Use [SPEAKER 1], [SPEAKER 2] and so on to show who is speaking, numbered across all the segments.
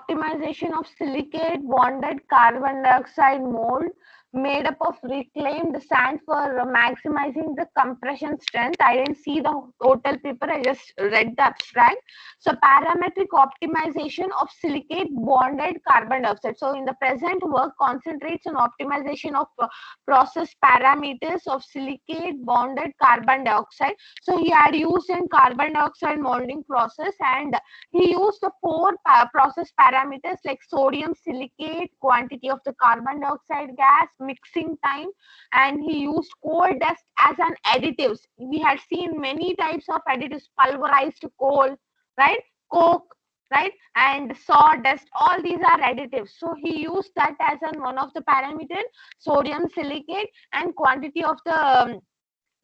[SPEAKER 1] optimization of silicate bonded carbon dioxide mold made up of reclaimed sand for maximizing the compression strength. I didn't see the total paper, I just read the abstract. So parametric optimization of silicate bonded carbon dioxide. So in the present work concentrates on optimization of process parameters of silicate bonded carbon dioxide. So he had used in carbon dioxide molding process, and he used the four process parameters like sodium silicate, quantity of the carbon dioxide gas, mixing time, and he used coal dust as an additives. We had seen many types of additives, pulverized coal, right? Coke, right? And sawdust, all these are additives. So he used that as one of the parameter, sodium silicate, and quantity of the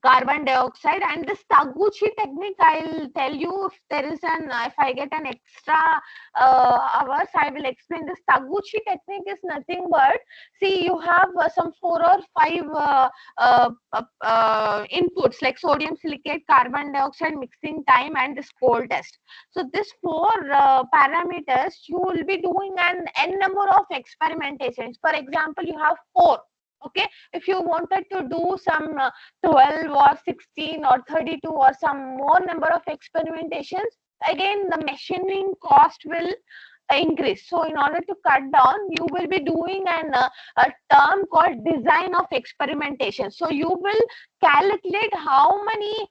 [SPEAKER 1] carbon dioxide. And this Taguchi technique, I'll tell you if there is if I get an extra hours, I will explain. This Taguchi technique is nothing but, see, you have some 4 or 5 inputs like sodium silicate, carbon dioxide, mixing time, and this coal test. So this 4 parameters, you will be doing an n number of experimentations. For example, you have 4. Okay, if you wanted to do some 12 or 16 or 32 or some more number of experimentations, again the machining cost will increase. So in order to cut down, you will be doing a term called design of experimentation. So you will calculate how many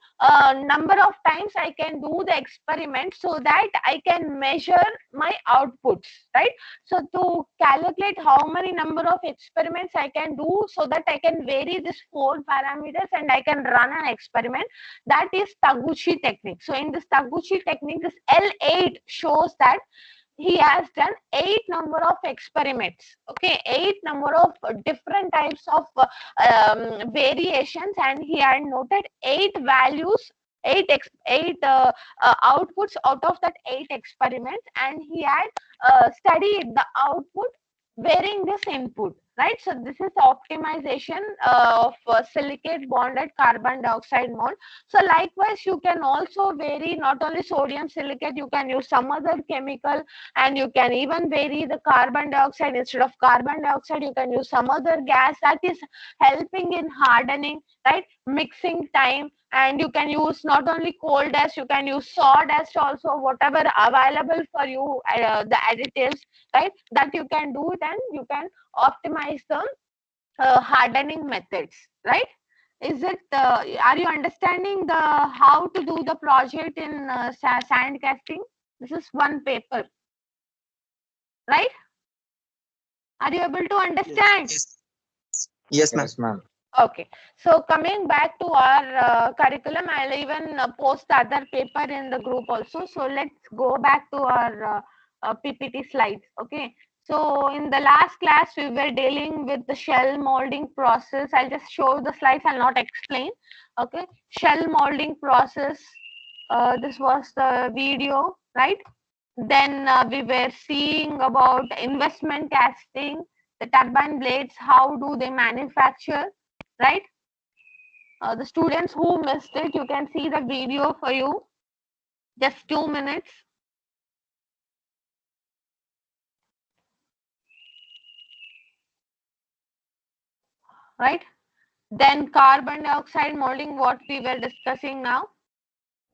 [SPEAKER 1] number of times I can do the experiment so that I can measure my outputs, right? So to calculate how many number of experiments I can do so that I can vary these 4 parameters and I can run an experiment, that is Taguchi technique. So in this Taguchi technique, this L8 shows that he has done 8 number of experiments. Okay, 8 number of different types of variations, and he had noted 8 values, 8 outputs out of that 8 experiments, and he had studied the output varying this input, right? So this is optimization of silicate bonded carbon dioxide mold. So likewise, you can also vary not only sodium silicate, you can use some other chemical, and you can even vary the carbon dioxide. Instead of carbon dioxide, you can use some other gas that is helping in hardening, right? Mixing time, and you can use not only coal dust, you can use sawdust also, whatever available for you, the additives, right? That you can do it, and you can optimize the hardening methods, right? Is it, are you understanding the how to do the project in sand casting? This is one paper, right? Are you able to understand?
[SPEAKER 2] Yes. Yes, ma'am.
[SPEAKER 3] Yes, ma'am.
[SPEAKER 1] Okay, so coming back to our curriculum, I'll even post the other paper in the group also. So let's go back to our PPT slides. Okay, so in the last class, we were dealing with the shell molding process. I'll just show the slides, I'll not explain. Okay, shell molding process. This was the video, right? Then we were seeing about investment casting, the turbine blades, how do they manufacture, right? The students who missed it, you can see the video for you, just 2 minutes. Right? Then carbon dioxide molding, what we were discussing now.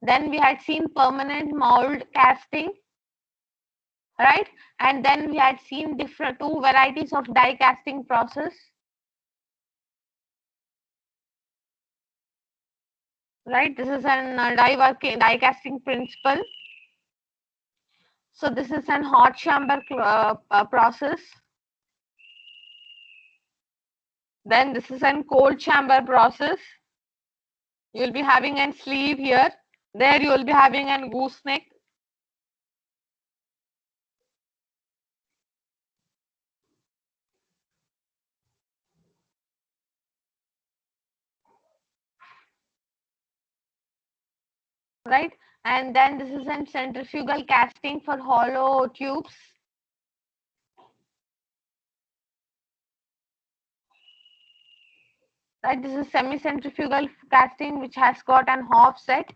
[SPEAKER 1] Then we had seen permanent mold casting, right? And then we had seen different 2 varieties of die casting process. Right? This is an die casting principle. So this is an hot chamber process. Then this is an cold chamber process. You will be having a sleeve here. There you will be having a gooseneck. Right? And then this is a centrifugal casting for hollow tubes. Right? This is semi-centrifugal casting which has got an offset.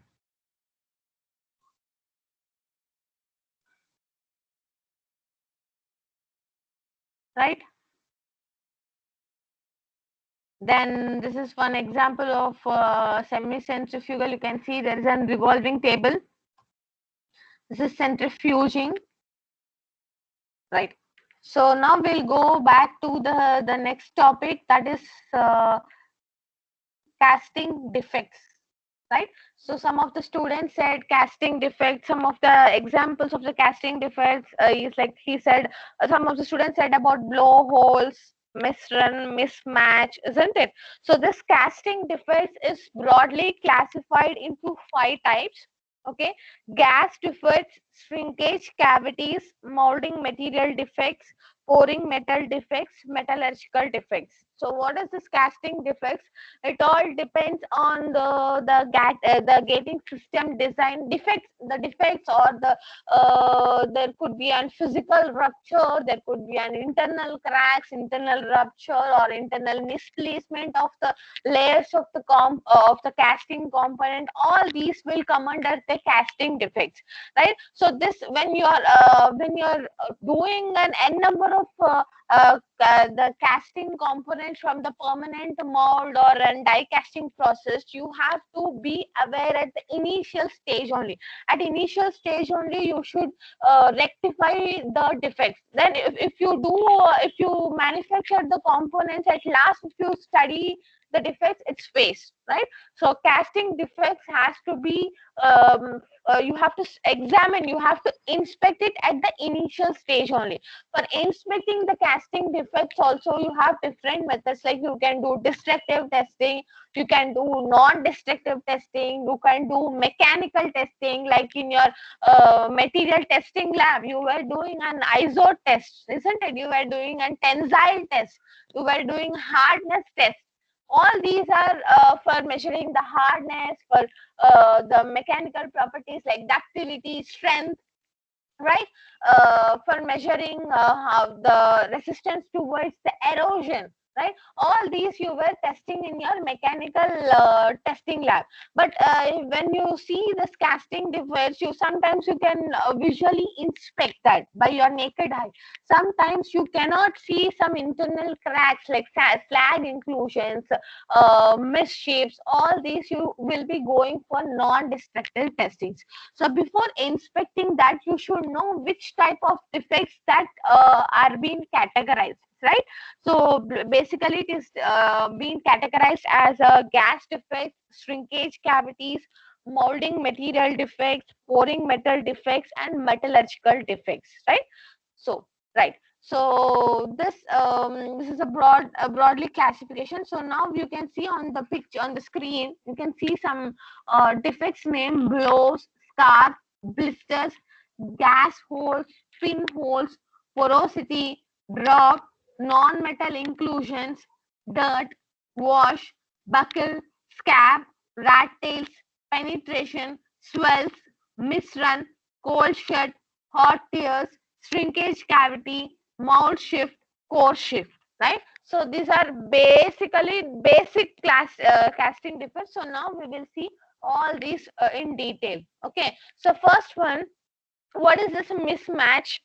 [SPEAKER 1] right? Then this is one example of semi-centrifugal. You can see there is a revolving table. This is centrifuging, right? So now we'll go back to the next topic, that is casting defects, right? So some of the students said casting defects. Some of the examples of the casting defects is like he said. Some of the students said about blowholes, misrun, mismatch, isn't it? So this casting defects is broadly classified into 5 types. Okay, gas defects, shrinkage, cavities, molding material defects, pouring metal defects, metallurgical defects. So what is this casting defects? It all depends on the gating system design defects. The defects, or there could be an physical rupture, there could be an internal cracks, internal rupture, or internal misplacement of the layers of the casting component. All these will come under the casting defects, right? So this, when you're doing an n number of the casting components from the permanent mold or a die casting process, you have to be aware at the initial stage only. At initial stage only, you should rectify the defects. Then if you manufacture the components at last, if you study the defects, it's faced, right? So casting defects has to be you have to examine, you have to inspect it at the initial stage only. For inspecting the casting defects also, you have different methods, like you can do destructive testing, you can do non-destructive testing, you can do mechanical testing, like in your material testing lab you were doing an iso test, isn't it? You were doing a tensile test, you were doing hardness test. All these are for measuring the hardness, for the mechanical properties like ductility, strength, right? For measuring how the resistance towards the erosion, right? All these you were testing in your mechanical testing lab. But when you see this casting defects, you sometimes you can visually inspect that by your naked eye. Sometimes you cannot see some internal cracks like slag inclusions, misshapes. All these you will be going for non-destructive testings. So before inspecting that, you should know which type of defects that are being categorized, right? So basically it is being categorized as a gas defect, shrinkage cavities, molding material defects, pouring metal defects, and metallurgical defects, right? So, right. So this is a broadly classification. So now you can see on the picture on the screen, you can see some defects named blows, scars, blisters, gas holes, pinholes, porosity, drop, non-metal inclusions, dirt, wash, buckle, scab, rat tails, penetration, swells, misrun, cold shut, hot tears, shrinkage cavity, mold shift, core shift, right? So these are basically basic casting defects. So now we will see all these in detail. Okay, so first one, what is this mismatch?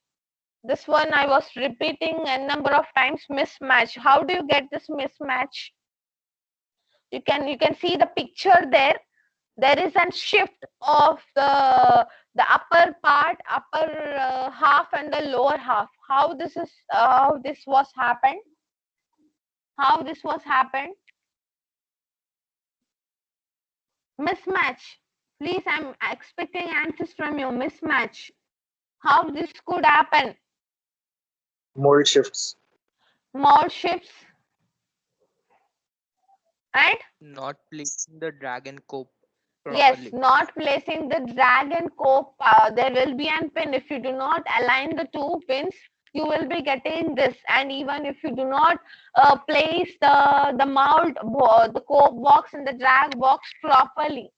[SPEAKER 1] This one I was repeating a number of times. Mismatch. How do you get this mismatch? You can see the picture there. There is a shift of the upper part, upper half, and the lower half. How this is how this was happened? How this was happened? Mismatch. Please, I'm expecting answers from you. Mismatch. How this could happen?
[SPEAKER 2] Mold shifts.
[SPEAKER 1] More shifts, right?
[SPEAKER 3] Not placing the drag and cope
[SPEAKER 1] Yes,
[SPEAKER 3] properly.
[SPEAKER 1] not placing the drag and cope. There will be an pin. If you do not align the two pins, you will be getting this. And even if you do not place the mold, the cope box and the drag box properly,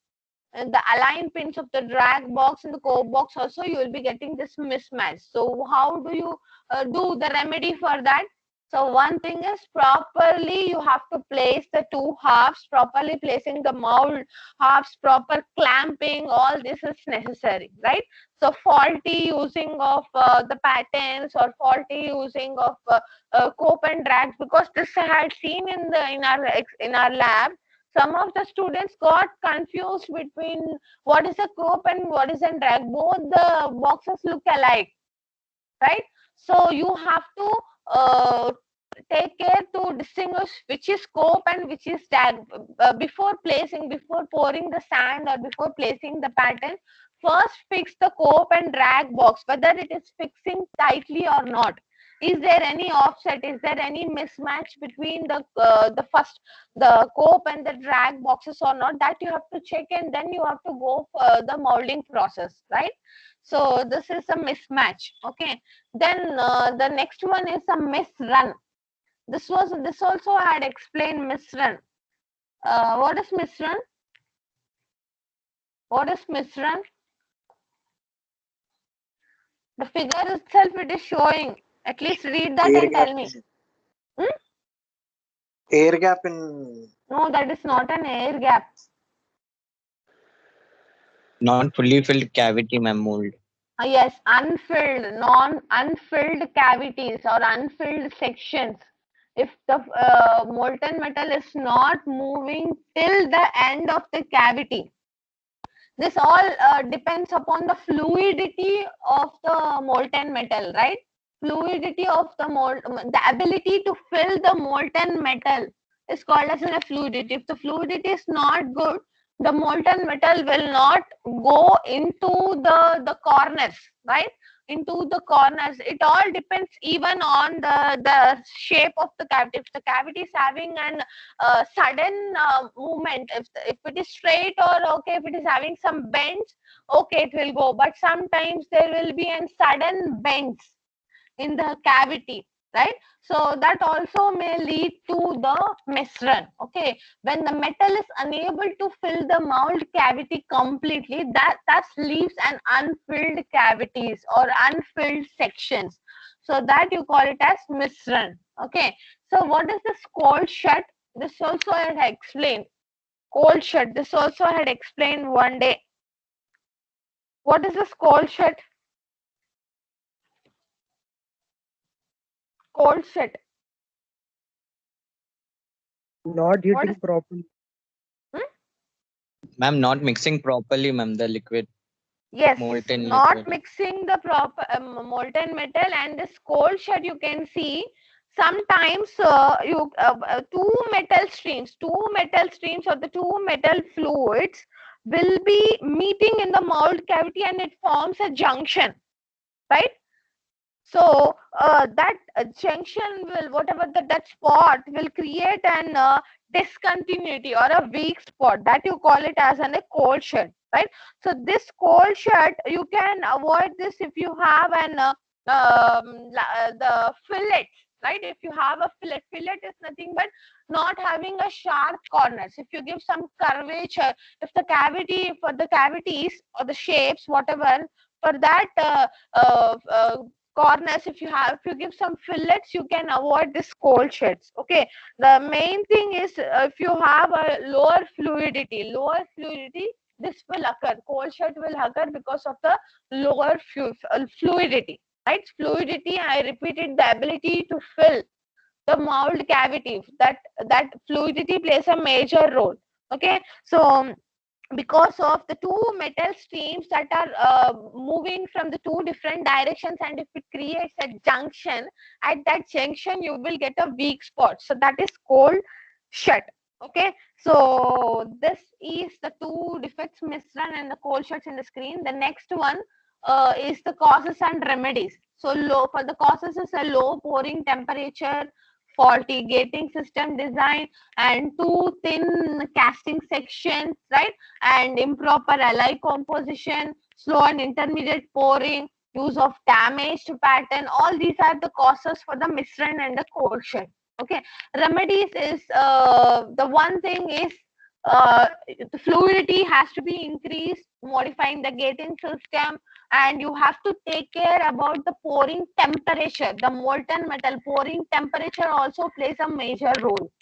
[SPEAKER 1] and the align pins of the drag box and the cope box also, you will be getting this mismatch. So how do you do the remedy for that? So one thing is properly you have to place the two halves, properly placing the mold halves, proper clamping, all this is necessary, right? So faulty using of the patterns or faulty using of cope and drags, because this I had seen in our lab. Some of the students got confused between what is a cope and what is a drag. Both the boxes look alike, right? So you have to take care to distinguish which is cope and which is tag before pouring the sand or before placing the pattern. First fix the cope and drag box, whether it is fixing tightly or not. Is there any offset? Is there any mismatch between the cope and the drag boxes or not? That you have to check, and then you have to go for the molding process, right? So this is a mismatch. Okay. Then the next one is a misrun. This also I had explained misrun. What is misrun? What is misrun? The figure itself it is showing. At least read that
[SPEAKER 2] Air
[SPEAKER 1] and
[SPEAKER 2] gap.
[SPEAKER 1] tell me. Hmm?
[SPEAKER 2] Air gap in.
[SPEAKER 1] No, that is not an air gap.
[SPEAKER 4] Not fully filled cavity, ma'am, mold.
[SPEAKER 1] Yes, unfilled cavities or unfilled sections. If the molten metal is not moving till the end of the cavity, this all depends upon the fluidity of the molten metal, right? Fluidity of the the ability to fill the molten metal is called as a fluidity. If the fluidity is not good, the molten metal will not go into the corners, right? Into the corners. It all depends even on the shape of the cavity. If the cavity is having an sudden movement, if it is straight, or okay, if it is having some bends, okay, it will go. But sometimes there will be a sudden bends in the cavity, right? So that also may lead to the misrun. Okay, when the metal is unable to fill the mold cavity completely, that leaves an unfilled cavities or unfilled sections. So that you call it as misrun. Okay, so what is this cold shut? This also I had explained. Cold shut. This also I had explained one day. What is this cold shut? Cold shut.
[SPEAKER 3] Not
[SPEAKER 1] What is
[SPEAKER 3] hitting properly.
[SPEAKER 1] hmm?
[SPEAKER 4] Ma'am, not mixing properly, ma'am, the liquid,
[SPEAKER 1] Yes,
[SPEAKER 4] molten
[SPEAKER 1] not
[SPEAKER 4] liquid.
[SPEAKER 1] mixing the proper molten metal and this cold shut. You can see sometimes two metal streams or the two metal fluids will be meeting in the mold cavity and it forms a junction, right? So that junction will, whatever that spot will create an discontinuity or a weak spot, that you call it as a cold shut, right? So this cold shut, you can avoid this if you have the fillet, right? If you have a fillet is nothing but not having a sharp corners. If you give some curvature, if the cavity, for the cavities or the shapes, whatever, for that corners, if you give some fillets, you can avoid this cold sheds. Okay, the main thing is if you have a lower fluidity, this will occur, cold shed will occur because of the lower fluidity, right? Fluidity, I repeated, the ability to fill the mold cavity, that fluidity plays a major role. Okay, so because of the two metal streams that are moving from the two different directions, and if it creates a junction, at that junction you will get a weak spot, so that is cold shut. Okay, so this is the two defects, misrun and the cold shuts in the screen. The next one is the causes and remedies. So low, for the causes is a low pouring temperature, faulty gating system design, and too thin casting sections, right? And improper alloy composition, slow and intermediate pouring, use of damaged pattern. All these are the causes for the misrun and the cold shut. Okay, remedies is the one thing is the fluidity has to be increased, modifying the gating system, and you have to take care about the pouring temperature. The molten metal pouring temperature also plays a major role.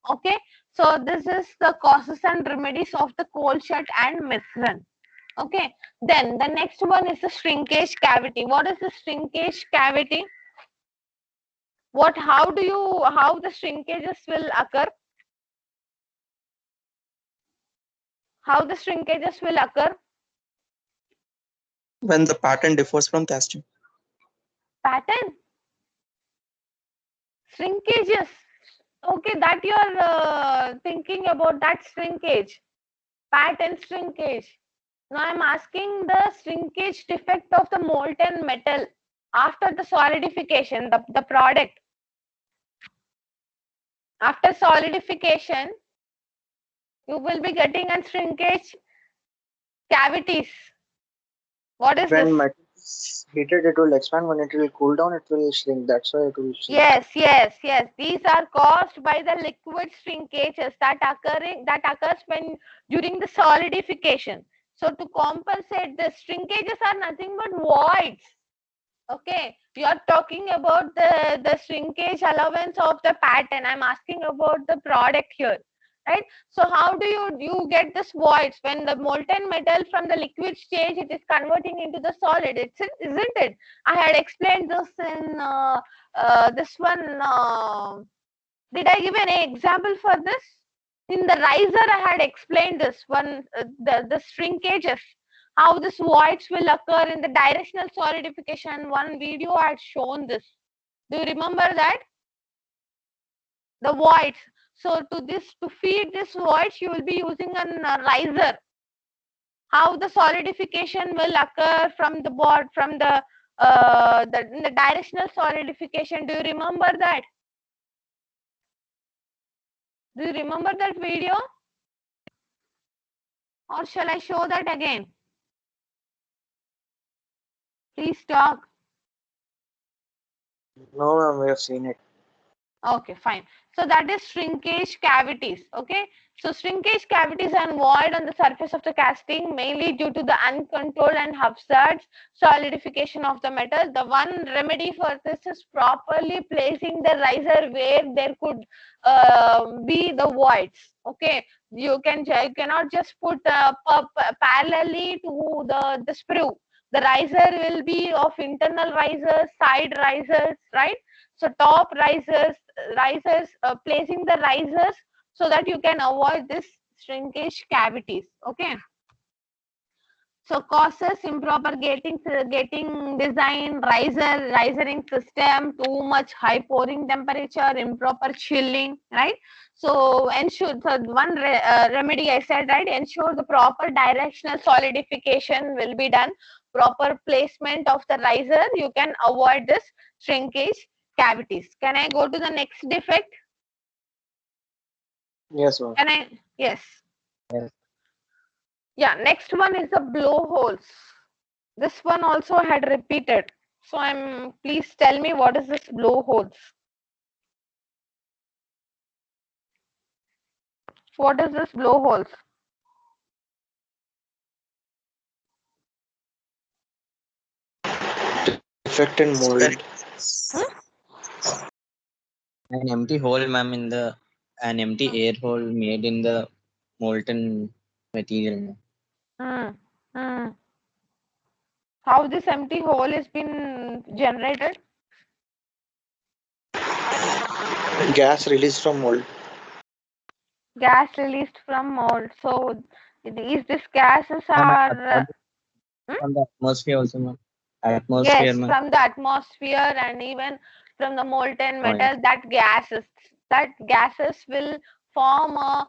[SPEAKER 1] Okay, so this is the causes and remedies of the cold shut and misrun. Okay, then the next one is the shrinkage cavity. What is the shrinkage cavity? How the shrinkages will occur? How the shrinkages will occur?
[SPEAKER 5] When the pattern differs from casting.
[SPEAKER 1] Pattern? Shrinkages. Okay, that you're thinking about that shrinkage. Pattern shrinkage. Now I'm asking the shrinkage defect of the molten metal after the solidification, the product. After solidification, you will be getting a shrinkage cavities. What is
[SPEAKER 2] When
[SPEAKER 1] this?
[SPEAKER 2] metal is heated, it will expand. When it will cool down, it will shrink. That's why it will shrink.
[SPEAKER 1] Yes. These are caused by the liquid shrinkages that occurs when during the solidification. So to compensate this, shrinkages are nothing but voids. Okay, you are talking about the shrinkage allowance of the pattern. I'm asking about the product here, right? So how do you get this voids when the molten metal from the liquid stage it is converting into the solid? Isn't it? I had explained this in this one. Did I give any example for this? In the riser, I had explained this one, the shrinkages, how this voids will occur in the directional solidification. One video I had shown this. Do you remember that? The voids. So to feed this voids, you will be using a riser. How the solidification will occur from the board, from in the directional solidification. Do you remember that? Do you remember that video? Or shall I show that again? Please talk.
[SPEAKER 2] No, ma'am, we have seen it.
[SPEAKER 1] Okay, fine. So that is shrinkage cavities. Okay. So shrinkage cavities are void on the surface of the casting mainly due to the uncontrolled and hazardous solidification of the metal. The one remedy for this is properly placing the riser where there could be the voids. Okay. You cannot just put parallelly to the sprue. The riser will be of internal risers, side risers, right? So top risers, placing the risers so that you can avoid this shrinkage cavities. Okay. So causes improper gating design, risering system, too much high pouring temperature, improper chilling, right? So ensure, so one remedy I said, right? Ensure the proper directional solidification will be done, proper placement of the riser, you can avoid this shrinkage cavities. Can I go to the next defect?
[SPEAKER 2] Yes, ma'am.
[SPEAKER 1] Can I? Yes.
[SPEAKER 4] Yes.
[SPEAKER 1] Yeah, next one is the blowholes. This one also had repeated. So please tell me what is this blowholes? What is this blowholes?
[SPEAKER 2] Defect in mold.
[SPEAKER 4] An empty hole, ma'am, an empty air hole made in the molten material.
[SPEAKER 1] How this empty hole has been generated?
[SPEAKER 2] Gas released from mold.
[SPEAKER 1] Gas released from mold. So these gases
[SPEAKER 4] Ma'am,
[SPEAKER 1] are
[SPEAKER 4] from the atmosphere also, ma'am. Atmosphere,
[SPEAKER 1] yes,
[SPEAKER 4] ma'am.
[SPEAKER 1] from the atmosphere and even from the molten
[SPEAKER 4] Oh,
[SPEAKER 1] metal, that gases will form a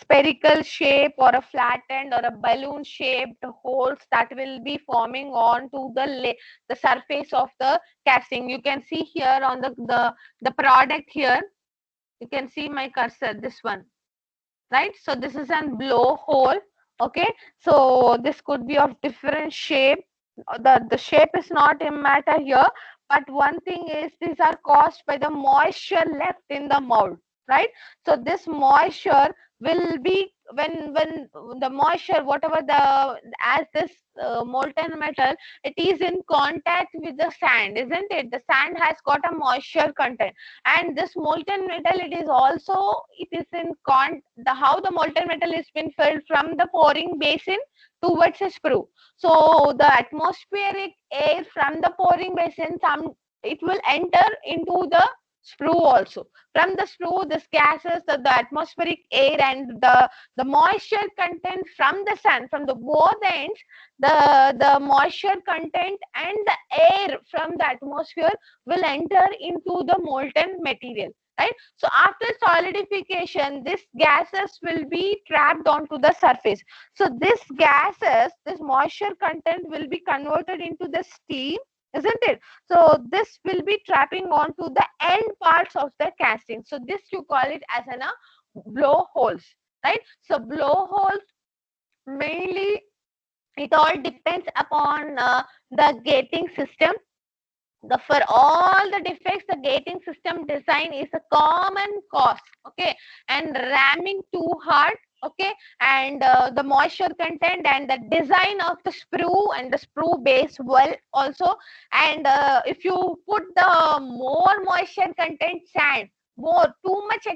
[SPEAKER 1] spherical shape or a flattened or a balloon shaped holes that will be forming onto the surface of the casting. You can see here on the product here, you can see my cursor, this one, right? So this is a blowhole. Okay, so this could be of different shape. The shape is not a matter here, but one thing is these are caused by the moisture left in the mold, right? So this moisture will be when the moisture, whatever the, as this molten metal, it is in contact with the sand, isn't it? The sand has got a moisture content, and this molten metal, it is also, it is in the how the molten metal is been filled from the pouring basin towards a sprue. So the atmospheric air from the pouring basin, some it will enter into the sprue also. From the sprue, this gases, the atmospheric air and the moisture content from the sun, from the both ends, the moisture content and the air from the atmosphere will enter into the molten material, right? So after solidification, these gases will be trapped onto the surface. So this gases, this moisture content will be converted into the steam, isn't it? So this will be trapping onto the end parts of the casting. So this you call it as an blowholes, right? So blowholes, mainly it all depends upon the gating system. For all the defects, the gating system design is a common cause, okay? And ramming too hard, okay? And the moisture content and the design of the sprue and the sprue base well also. And if you put the more moisture content sand, more too much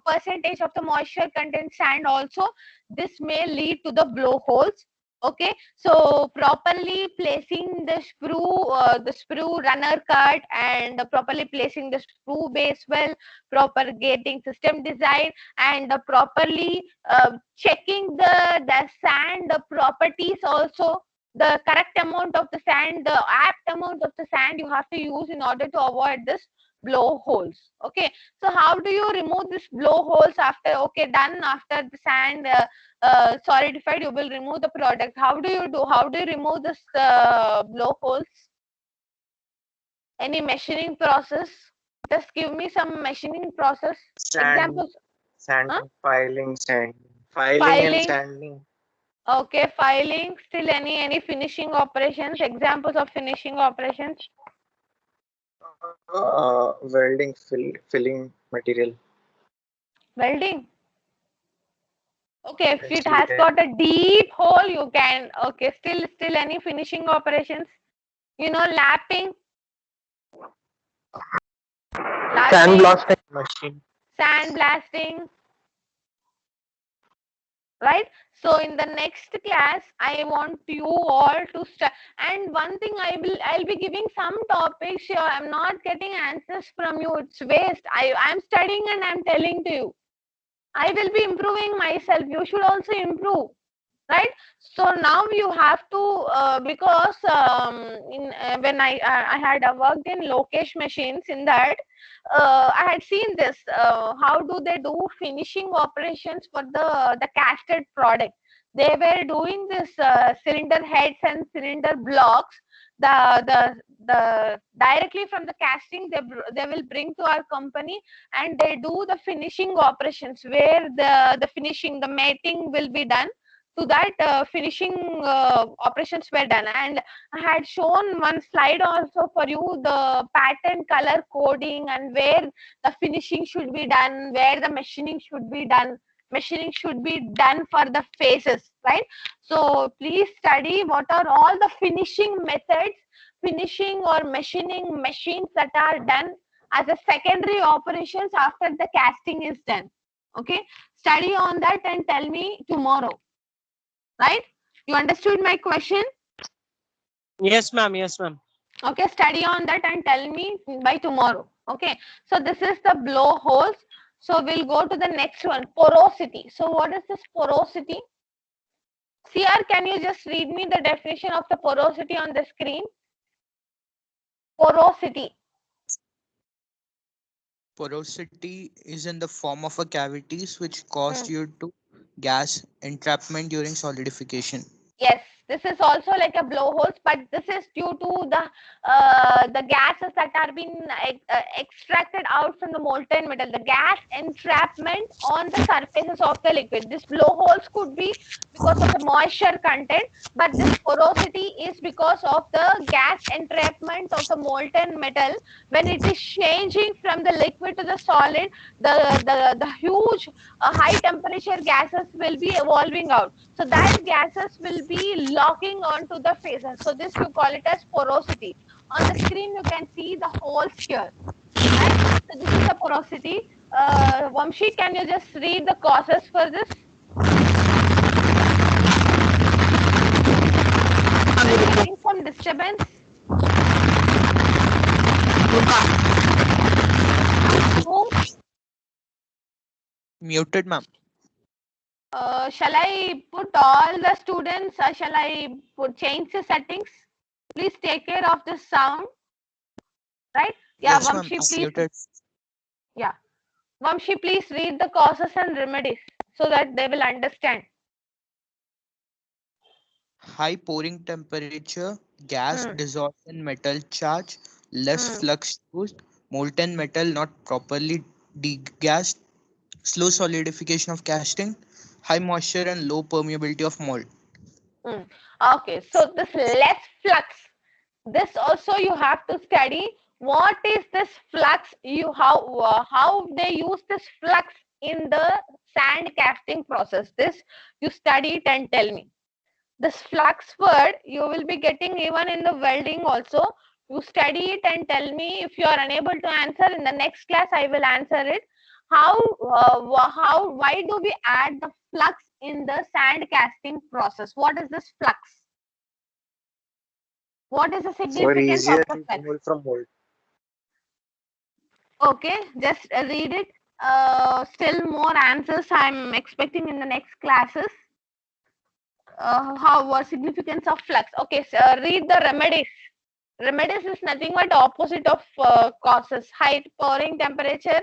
[SPEAKER 1] percentage of the moisture content sand also, this may lead to the blowholes. Okay, so properly placing the sprue runner cut, and properly placing the sprue base well, proper gating system design, and properly checking the sand properties also, the correct amount of the sand, the apt amount of the sand you have to use in order to avoid this blowholes. Okay, so how do you remove this blowholes after, okay, done after the sand solidified, you will remove the product? How do you remove this blowholes? Any machining process? Just give me some machining process examples.
[SPEAKER 2] Sanding, filing, sanding, filing and
[SPEAKER 1] Filing.
[SPEAKER 2] sanding.
[SPEAKER 1] Okay, filing. Still any finishing operations? Examples of finishing operations?
[SPEAKER 2] Welding, filling material.
[SPEAKER 1] Welding. Okay, if it
[SPEAKER 2] Actually,
[SPEAKER 1] has got a deep hole, you can. Okay, still any finishing operations? You know, lapping.
[SPEAKER 5] Sandblasting.
[SPEAKER 2] machine.
[SPEAKER 1] Sand blasting, right? So in the next class, I want you all to start. And one thing, I'll be giving some topics here. I'm not getting answers from you. It's waste. I'm studying and I'm telling to you. I will be improving myself. You should also improve, right? So now you have to because when I had worked in Lokesh Machines, in that I had seen this, how do they do finishing operations for the casted product. They were doing this cylinder heads and cylinder blocks, the directly from the casting, they will bring to our company, and they do the finishing operations, where the finishing, the mating will be done. To that finishing operations were done. And I had shown one slide also for you, the pattern color coding, and where the finishing should be done, where the machining should be done. Machining should be done for the faces, right? So please study what are all the finishing methods, finishing or machining machines that are done as a secondary operations after the casting is done. Okay, study on that and tell me tomorrow. Right? You understood my question?
[SPEAKER 6] Yes, ma'am. Yes, ma'am.
[SPEAKER 1] Okay, study on that and tell me by tomorrow. Okay, so this is the blowholes. So we'll go to the next one, porosity. So what is this porosity? CR, can you just read me the definition of the porosity on the screen? Porosity.
[SPEAKER 3] Porosity is in the form of a cavities which cause you to gas entrapment during solidification.
[SPEAKER 1] Yes, This is also like a blowholes, but this is due to the gases that are being extracted out from the molten metal, the gas entrapment on the surfaces of the liquid. This blowholes could be because of the moisture content, but this porosity is because of the gas entrapment of the molten metal. When it is changing from the liquid to the solid, the huge high temperature gases will be evolving out. So that gases will be locking onto the faces. So this you call it as porosity. On the screen you can see the holes here. Right? So this is the porosity. Vamshi, can you just read the causes for this? Getting some disturbance. Whom?
[SPEAKER 3] Muted, ma'am.
[SPEAKER 1] Shall I put all the students? Shall I change the settings? Please take care of the sound. Right? Yeah,
[SPEAKER 3] Yes, ma'am.
[SPEAKER 1] Vamshi,
[SPEAKER 3] I'm
[SPEAKER 1] please.
[SPEAKER 3] muted.
[SPEAKER 1] Yeah. Vamshi, please read the causes and remedies so that they will understand.
[SPEAKER 3] High pouring temperature, gas
[SPEAKER 1] Hmm.
[SPEAKER 3] dissolved in metal charge, less
[SPEAKER 1] Hmm.
[SPEAKER 3] flux used, molten metal not properly degassed, slow solidification of casting, high moisture and low permeability of mold.
[SPEAKER 1] Okay, so this less flux, this also you have to study. What is this flux? How they use this flux in the sand casting process? This you study it and tell me. This flux word you will be getting even in the welding also. You study it and tell me. If you are unable to answer in the next class, I will answer it. Why do we add the flux in the sand casting process? What is this flux? What is the
[SPEAKER 2] For
[SPEAKER 1] significance of
[SPEAKER 2] easier
[SPEAKER 1] the flux?
[SPEAKER 2] removal from mold.
[SPEAKER 1] Okay, just read it. Still more answers I'm expecting in the next classes. What significance of flux? Okay, so read the remedies. Remedies is nothing but opposite of causes. High pouring temperature,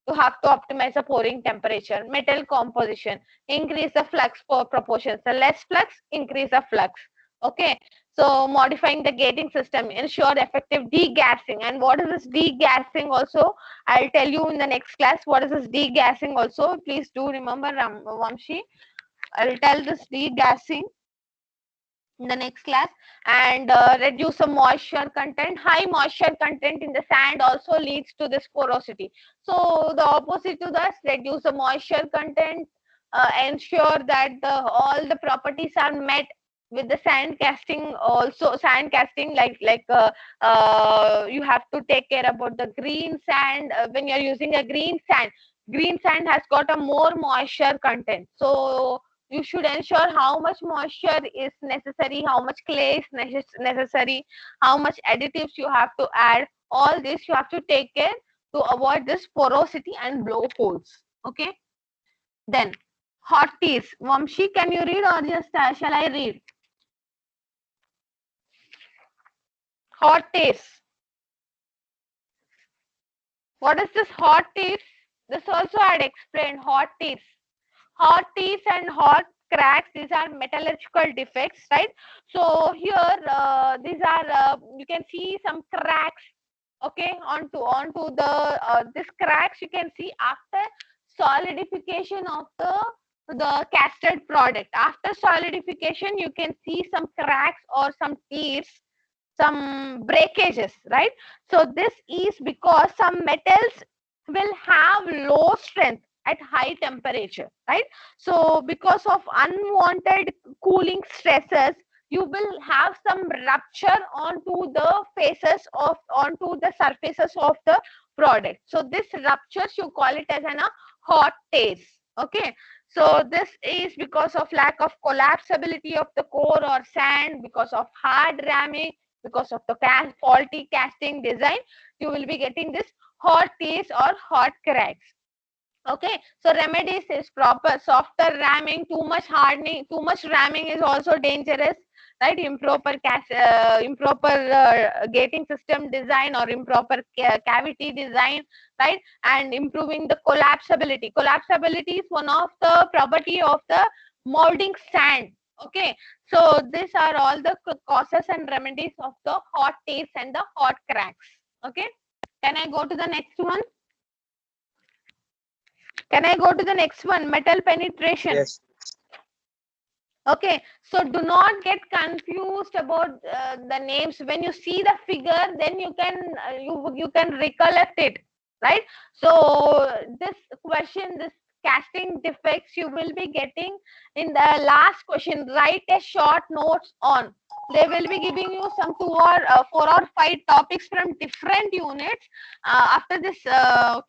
[SPEAKER 1] you have to optimize the pouring temperature. Metal composition, increase the flux proportions. The less flux, increase the flux. Okay, so modifying the gating system, ensure effective degassing. And what is this degassing also? I'll tell you in the next class what is this degassing also. Please do remember, Vamshi. I'll tell this degassing in the next class. And reduce the moisture content. High moisture content in the sand also leads to this porosity. So the opposite to this, reduce the moisture content, ensure that all the properties are met with the sand casting. Also sand casting, you have to take care about the green sand. When you're using a green sand has got a more moisture content. So you should ensure how much moisture is necessary, how much clay is necessary, how much additives you have to add. All this you have to take care to avoid this porosity and blowholes. Okay. Then hot teas. Vamshi, can you read or just shall I read? Hot teas. What is this hot teas? This also I had explained. Hot teas. Hot teeth and hot cracks, these are metallurgical defects, right? So here these are you can see some cracks, okay, onto the this cracks you can see after solidification of the casted product. After solidification you can see some cracks or some tears, some breakages, right? So this is because some metals will have low strength at high temperature, right? So because of unwanted cooling stresses, you will have some rupture onto the onto the surfaces of the product. So this ruptures, you call it as a hot tears. Okay. So this is because of lack of collapsibility of the core or sand, because of hard ramming, because of the faulty casting design, you will be getting this hot tears or hot cracks. Okay, so remedies is proper softer ramming. Too much hardening, too much ramming is also dangerous, right? Improper gating system design or improper cavity design, right? And improving the collapsibility. Collapsibility is one of the property of the molding sand. Okay, so these are all the causes and remedies of the hot taste and the hot cracks. Okay, can I go to the next one? Can I go to the next one? Metal penetration.
[SPEAKER 2] Yes.
[SPEAKER 1] Okay, so do not get confused about the names. When you see the figure, then you can you can recollect it, right? So this question, this casting defects, you will be getting in the last question. Write a short notes on. They will be giving you some 4 or 5 topics from different units. After this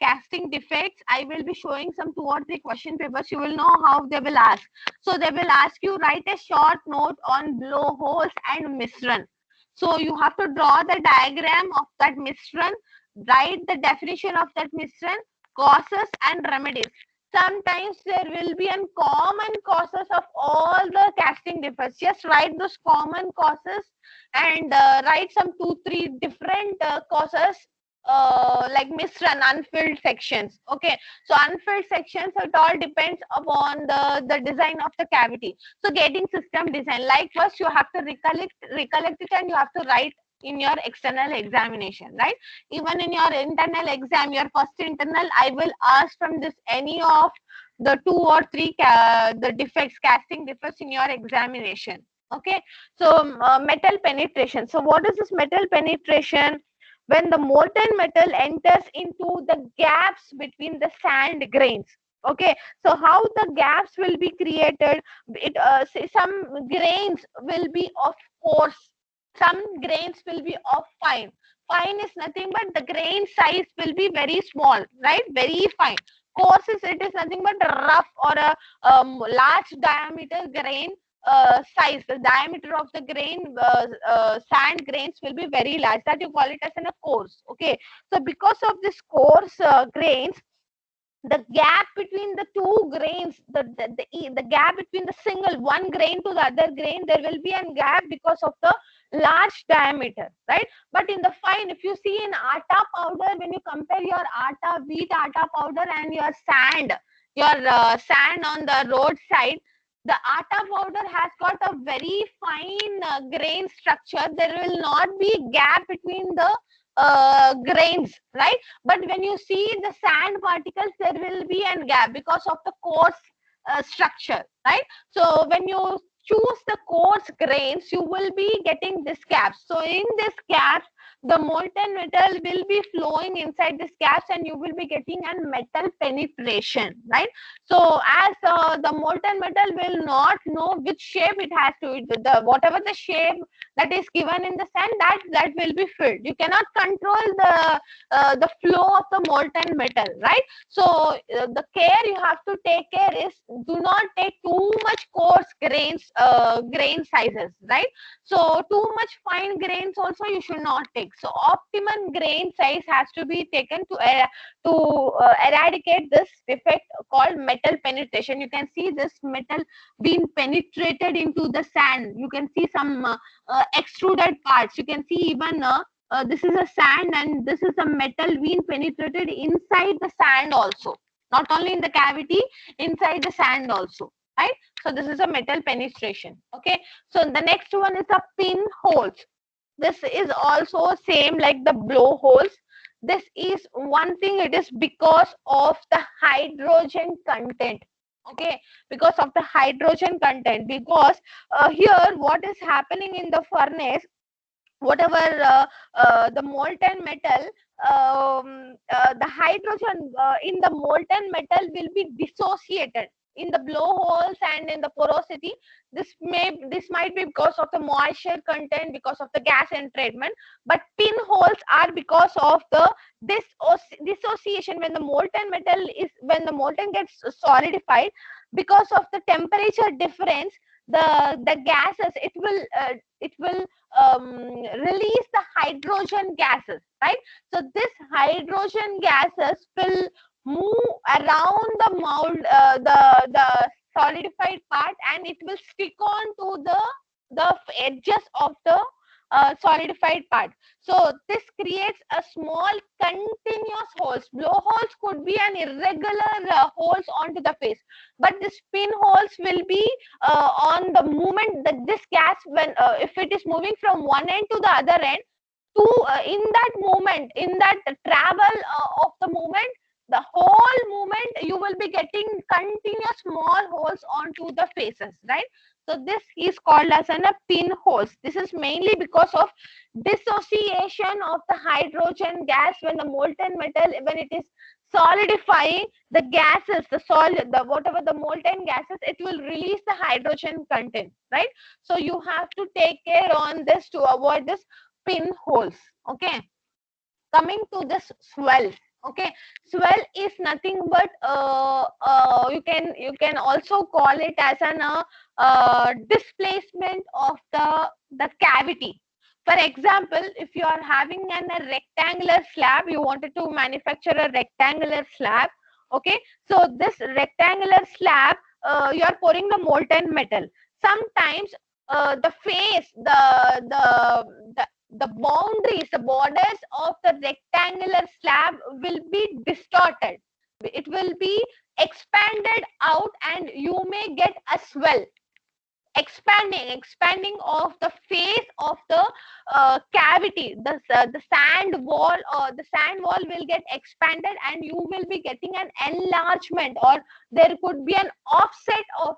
[SPEAKER 1] casting defects, I will be showing some 2 or 3 question papers. You will know how they will ask. So they will ask you write a short note on blowholes and misran. So you have to draw the diagram of that misran, write the definition of that misran, causes and remedies. Sometimes there will be common causes of all the casting defects. Just write those common causes and write some 2-3 different causes like misrun unfilled sections. Okay, so unfilled sections, it all depends upon the design of the cavity. So getting system design, like first you have to recollect it and you have to write in your external examination, right? Even in your internal exam, your first internal, I will ask from this any of the 2 or 3 the defects, casting defects in your examination. Okay, so metal penetration. So what is this metal penetration? When the molten metal enters into the gaps between the sand grains. Okay, so how the gaps will be created? It say some grains will be of coarse, some grains will be of fine. Fine is nothing but the grain size will be very small, right? Very fine. Coarse is, it is nothing but rough or a large diameter grain size. The diameter of the grain sand grains will be very large, that you call it as a coarse. Okay, so because of this coarse grains, the gap between the 2 grains, the gap between the single one grain to the other grain, there will be a gap because of the large diameter, right? But in the fine, if you see in atta powder, when you compare your atta, wheat atta powder and your sand, sand on the roadside, the atta powder has got a very fine grain structure. There will not be gap between the grains, right? But when you see the sand particles, there will be a gap because of the coarse structure, right? So when you choose the coarse grains, you will be getting this gap. So in this gap, the molten metal will be flowing inside this gaps and you will be getting a metal penetration, right? So as the molten metal will not know which shape it has to, whatever the shape that is given in the sand, that will be filled. You cannot control the flow of the molten metal, right? So the care you have to take care is do not take too much coarse grain sizes, right? So too much fine grains also you should not take. So optimum grain size has to be taken to eradicate this defect called metal penetration. You can see this metal being penetrated into the sand. You can see some extruded parts. You can see even this is a sand and this is a metal being penetrated inside the sand also. Not only in the cavity, inside the sand also, right? So this is a metal penetration. Okay. So the next one is a pinholes. This is also same like the blowholes. This is one thing, it is because of the hydrogen content. Okay, because of the hydrogen content, because here what is happening in the furnace, whatever the molten metal, the hydrogen in the molten metal will be dissociated in the blowholes and in the porosity. This might be because of the moisture content, because of the gas entrainment, but pinholes are because of the dissociation. When the molten metal is, when the molten gets solidified, because of the temperature difference, the gases, it will release the hydrogen gases, right? So this hydrogen gases will move around the mold, the solidified part, and it will stick on to the edges of the solidified part. So this creates a small continuous holes. Blowholes could be an irregular holes onto the face, but the pinholes will be on the movement that this gas, when if it is moving from one end to the other end, to in that moment, in that travel of the movement, the whole movement, you will be getting continuous small holes onto the faces, right? So this is called as a pinholes. This is mainly because of dissociation of the hydrogen gas when the molten metal, when it is solidifying, the gases, the solid, the whatever the molten gases, it will release the hydrogen content, right? So you have to take care on this to avoid this pinholes. Okay, coming to this swell. Okay, swell is nothing but you can also call it as an displacement of the cavity. For example, if you are having a rectangular slab, you wanted to manufacture a rectangular slab. Okay, so this rectangular slab, you are pouring the molten metal. Sometimes the face, the boundaries, the borders of the rectangular slab will be distorted. It will be expanded out and you may get a swell. Expanding of the face of the cavity, the sand wall, or the sand wall will get expanded and you will be getting an enlargement, or there could be an offset of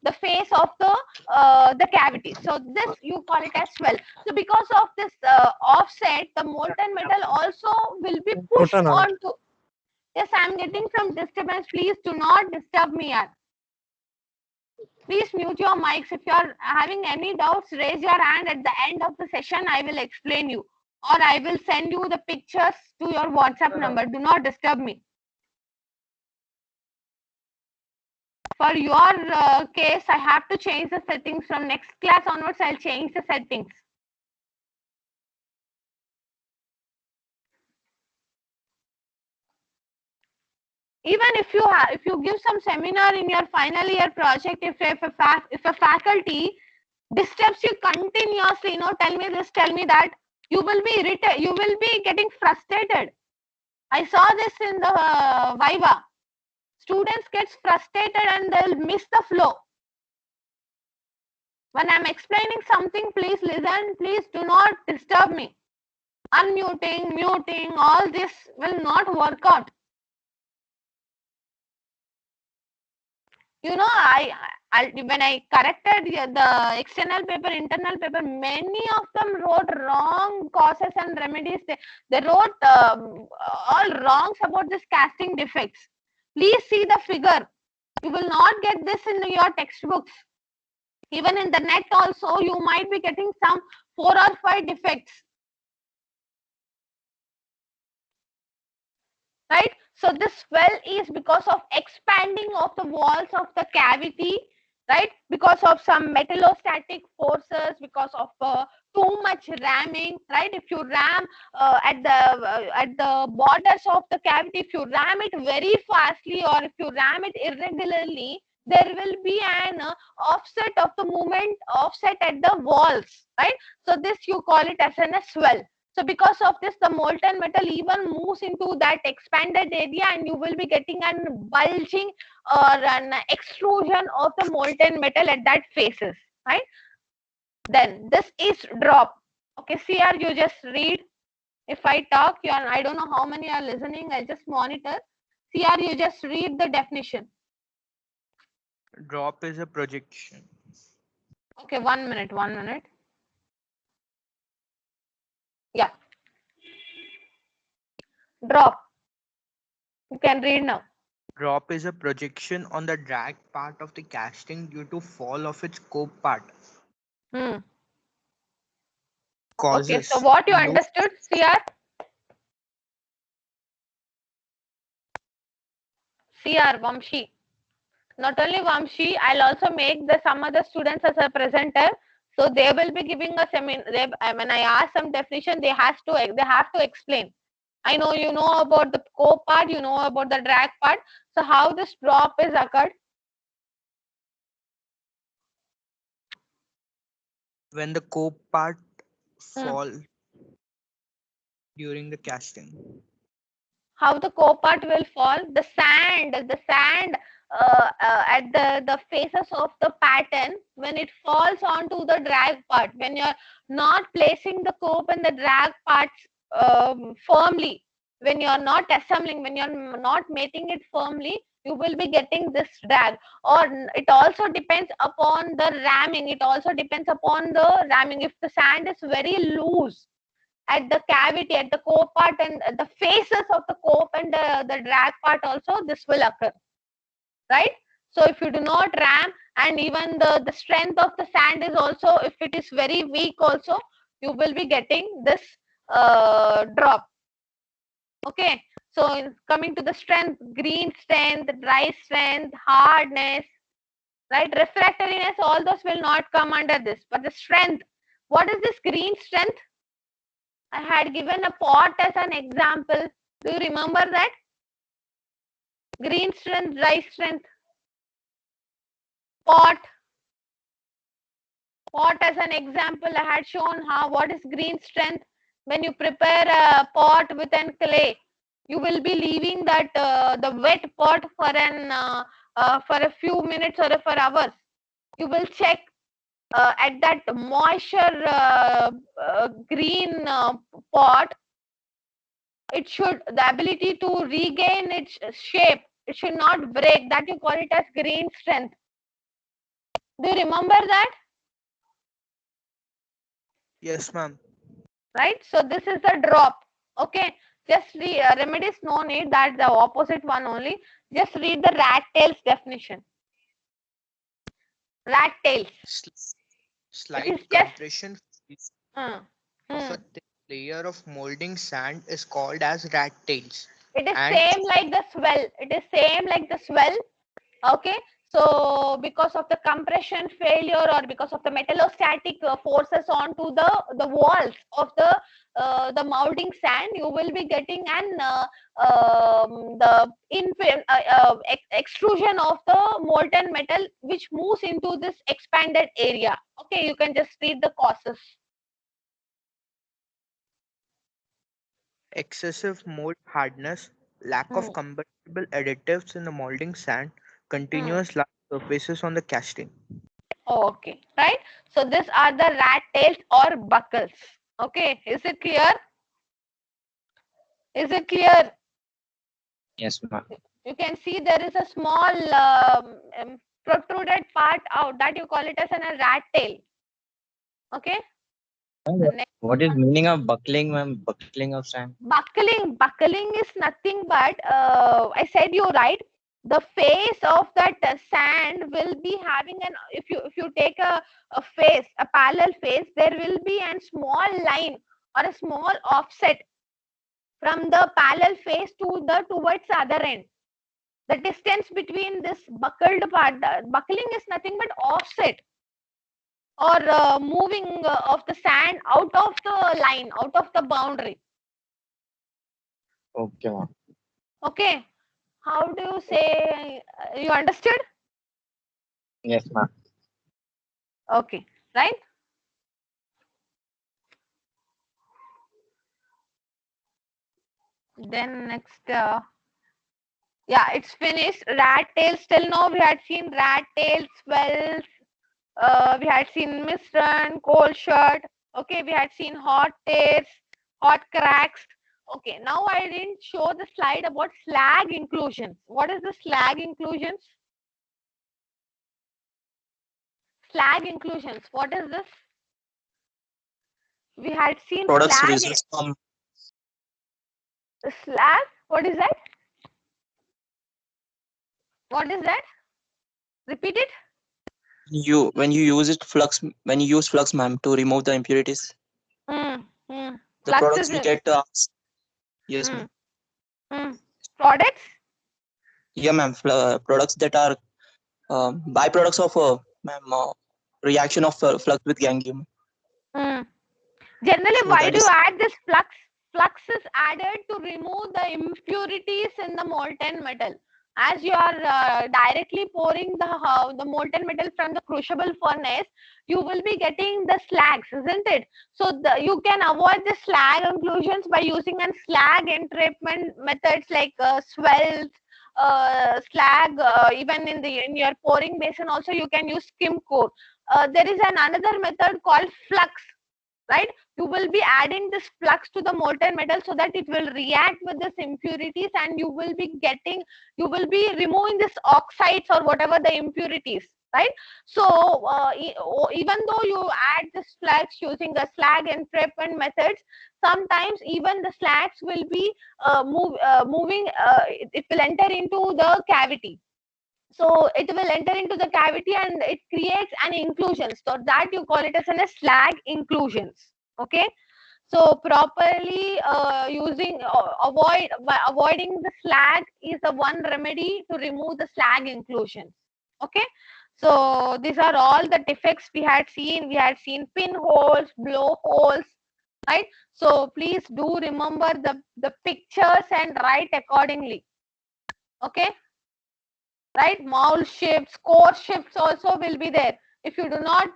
[SPEAKER 1] the face of the cavity. So this you call it as swell. So because of this offset, the molten metal also will be pushed onto. Yes, I am getting some disturbance. Please do not disturb me. Please mute your mics. If you are having any doubts, raise your hand. At the end of the session, I will explain you, or I will send you the pictures to your WhatsApp number. Do not disturb me. For your case, I have to change the settings. From next class onwards, I'll change the settings. Even if you give some seminar in your final year project, if a faculty disturbs you continuously, tell me this, tell me that, you will be irritated, you will be getting frustrated. I saw this in the Viva. Students gets frustrated and they'll miss the flow. When I'm explaining something, please listen, please do not disturb me. Unmuting, muting, all this will not work out. When I corrected the external paper, internal paper, many of them wrote wrong causes and remedies. They wrote all wrongs about this casting defects. Please see the figure. You will not get this in your textbooks. Even in the net also, you might be getting some 4 or 5 defects. Right? So this swell is because of expanding of the walls of the cavity, right? Because of some metallostatic forces, because of too much ramming, right? If you ram at the borders of the cavity, if you ram it very fastly or if you ram it irregularly, there will be an offset of the movement, offset at the walls, right? So this you call it as a swell. So because of this, the molten metal even moves into that expanded area and you will be getting an bulging or an extrusion of the molten metal at that faces, right? Then this is drop. Okay, see here, you just read. If I talk, I don't know how many are listening, I'll just monitor. See here, you just read the definition.
[SPEAKER 3] Drop is a projection.
[SPEAKER 1] Okay, 1 minute, 1 minute. Yeah. Drop. You can read now.
[SPEAKER 3] Drop is a projection on the drag part of the casting due to fall of its cope part. Causes.
[SPEAKER 1] Okay, so what you understood, CR? CR, Vamshi. Not only Vamshi, I'll also make some other students as a presenter. So they will be giving a seminar. When I ask some definition, they have to explain. I know you know about the cope part, you know about the drag part. So how this drop is occurred?
[SPEAKER 3] When the cope part fall during the casting?
[SPEAKER 1] How the core part will fall? The sand at the faces of the pattern, when it falls onto the drag part, when you're not placing the cope and the drag parts firmly, when you're not assembling, when you're not making it firmly, you will be getting this drag. Or it also depends upon the ramming. It also depends upon the ramming. If the sand is very loose at the cavity, at the core part and the faces of the cope and the drag part also, this will occur, right? So if you do not ram, and even the strength of the sand is also, if it is very weak also, you will be getting this drop. Okay, so coming to the strength, green strength, dry strength, hardness, right, refractoriness, all those will not come under this. But the strength, what is this green strength? I had given a pot as an example. Do you remember that? Green strength, dry strength. Pot. Pot as an example. I had shown how, what is green strength. When you prepare a pot with an clay, you will be leaving that the wet pot for a few minutes or for hours. You will check at that moisture green pot. It should, the ability to regain its shape, it should not break. That you call it as green strength. Do you remember that?
[SPEAKER 3] Yes, ma'am.
[SPEAKER 1] Right, so this is the drop. Okay, just remedies, no need, that the opposite one only. Just read the rat tails definition. Rat tails.
[SPEAKER 3] Slight
[SPEAKER 1] is just-
[SPEAKER 3] compression
[SPEAKER 1] Hmm.
[SPEAKER 3] of a thick layer of molding sand is called as rat tails.
[SPEAKER 1] It is
[SPEAKER 3] And-
[SPEAKER 1] same like the swell. It is same like the swell. Okay, so because of the compression failure or because of the metallostatic forces onto the walls of the molding sand, you will be getting an extrusion of the molten metal, which moves into this expanded area. Okay, you can just read the causes.
[SPEAKER 3] Excessive mold hardness, lack of compatible additives in the molding sand, continuous large surfaces on the casting.
[SPEAKER 1] Okay, right. So these are the rat tails or buckles. Okay, is it clear? Is it clear?
[SPEAKER 4] Yes, ma'am.
[SPEAKER 1] You can see there is a small protruded part out, that you call it as a rat tail. Okay.
[SPEAKER 4] What is meaning of buckling, ma'am? Buckling of sand?
[SPEAKER 1] Buckling is nothing but I said you right. The face of that sand will be having an, if you take a face, a parallel face, there will be a small line or a small offset from the parallel face to the towards the other end. The distance between this buckled part, buckling is nothing but offset or moving of the sand out of the line, out of the boundary.
[SPEAKER 4] Okay, ma'am.
[SPEAKER 1] Okay, how do you say, you understood?
[SPEAKER 4] Yes, ma'am.
[SPEAKER 1] Okay, right? Then next, yeah, it's finished. Rat tails, till now we had seen rat tails, swells, we had seen mist run, cold shut. Okay, we had seen hot tears, hot cracks. Okay, now I didn't show the slide about slag inclusions. What is the slag inclusions? Slag inclusions, what is this? We had seen
[SPEAKER 5] Products
[SPEAKER 1] slag.
[SPEAKER 5] results from
[SPEAKER 1] Slag, what is that? What is that? Repeat it.
[SPEAKER 5] when you use it flux when you use flux, ma'am, to remove the impurities. The
[SPEAKER 1] Flux
[SPEAKER 5] products
[SPEAKER 1] is
[SPEAKER 5] we
[SPEAKER 1] it.
[SPEAKER 5] get. Yes, ma'am.
[SPEAKER 1] Products?
[SPEAKER 5] Yeah, ma'am. Products that are byproducts of ma'am, reaction of flux with ganglion.
[SPEAKER 1] Generally,
[SPEAKER 5] So
[SPEAKER 1] why
[SPEAKER 5] that
[SPEAKER 1] do you
[SPEAKER 5] is-
[SPEAKER 1] add this flux? Flux is added to remove the impurities in the molten metal. as you are directly pouring the molten metal from the crucible furnace, you will be getting the slags, isn't it? So you can avoid the slag inclusions by using an slag entrapment methods like swells, slag, even in your pouring basin also you can use skim core. There is another method called flux, right? You will be adding this flux to the molten metal so that it will react with this impurities, and you will be removing this oxides or whatever the impurities, right? So even though you add this flux using the slag entrapment methods, sometimes even the slags will be moving, it will enter into the cavity. So it will enter into the cavity and it creates an inclusion. So that you call it as a slag inclusions. Okay. So properly avoiding the slag is the one remedy to remove the slag inclusions. Okay. So these are all the defects we had seen. We had seen pinholes, blowholes, right? So please do remember the pictures and write accordingly. Okay. Right, mould shifts, core shifts also will be there. If you do not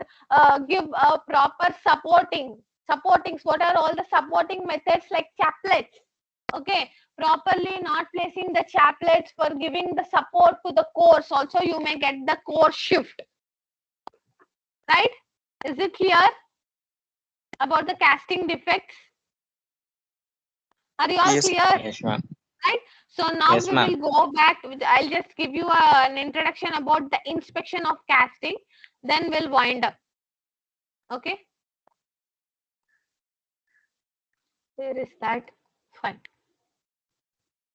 [SPEAKER 1] give a proper supportings, what are all the supporting methods like chaplets? Okay, properly not placing the chaplets for giving the support to the cores, also you may get the core shift. Right, is it clear about the casting defects? Are you all
[SPEAKER 5] Yes.
[SPEAKER 1] clear?
[SPEAKER 4] Yes, ma'am.
[SPEAKER 1] Right, so now
[SPEAKER 4] Yes,
[SPEAKER 1] we
[SPEAKER 4] ma'am.
[SPEAKER 1] will go back. I'll just give you an introduction about the inspection of casting, then we'll wind up. Okay, where is that? Fine.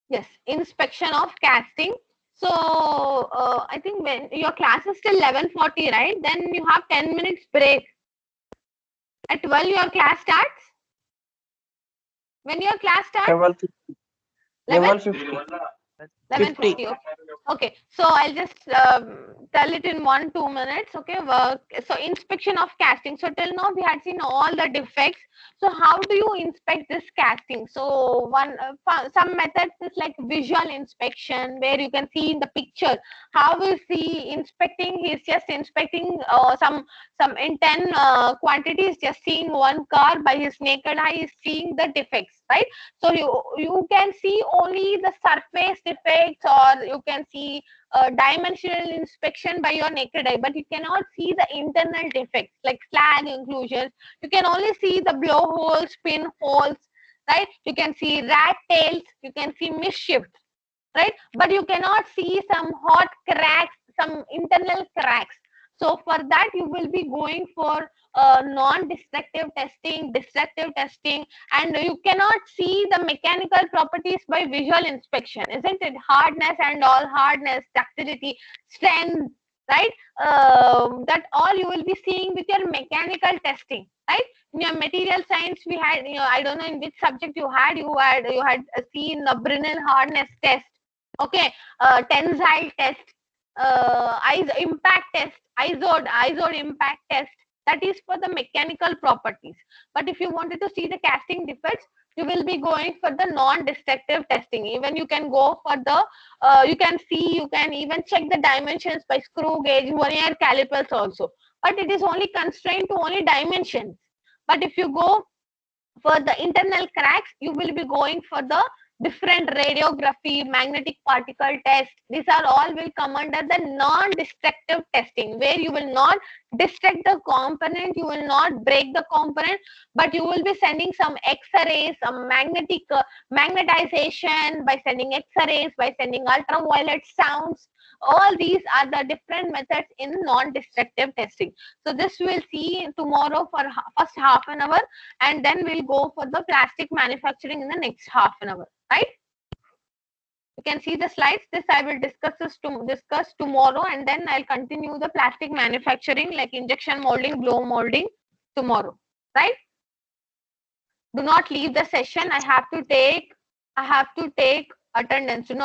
[SPEAKER 1] Yes, inspection of casting. So I think when your class is till 11:40, right? Then you have 10 minutes break. At 12 your class starts. When your class starts?
[SPEAKER 5] 11:50.
[SPEAKER 1] 11:50. Okay, so I'll just tell it in 1-2 minutes. Okay, so inspection of casting. So till now we had seen all the defects. So how do you inspect this casting? So some methods is like visual inspection, where you can see in the picture. How is he inspecting? He's just inspecting some in 10 quantities, just seeing one car by his naked eye, is seeing the defects, right? So you can see only the surface defects, or you can see dimensional inspection by your naked eye, but you cannot see the internal defects like slag inclusions. You can only see the blowholes, pinholes, right? You can see rat tails, you can see misshifts, right? But you cannot see some hot cracks, some internal cracks. So for that you will be going for non-destructive testing, destructive testing, and you cannot see the mechanical properties by visual inspection, isn't it? Hardness and all, hardness, ductility, strength, right? That all you will be seeing with your mechanical testing, right? In your material science, we had, I don't know in which subject you had seen a Brinell hardness test, okay, tensile test, impact test, izod impact test. That is for the mechanical properties. But if you wanted to see the casting defects, you will be going for the non-destructive testing. Even you can go for the, you can even check the dimensions by screw gauge, vernier calipers also. But it is only constrained to only dimensions. But if you go for the internal cracks, you will be going for the different radiography, magnetic particle test. These are all will come under the non-destructive testing, where you will not destruct the component, you will not break the component, but you will be sending some X-rays, some magnetization, by sending X-rays, by sending ultraviolet sounds. All these are the different methods in non-destructive testing. So this we'll see tomorrow for first half an hour, and then we'll go for the plastic manufacturing in the next half an hour, right? You can see the slides. This I will discuss tomorrow, and then I'll continue the plastic manufacturing like injection molding, blow molding tomorrow, right? Do not leave the session. I have to take attendance. Do not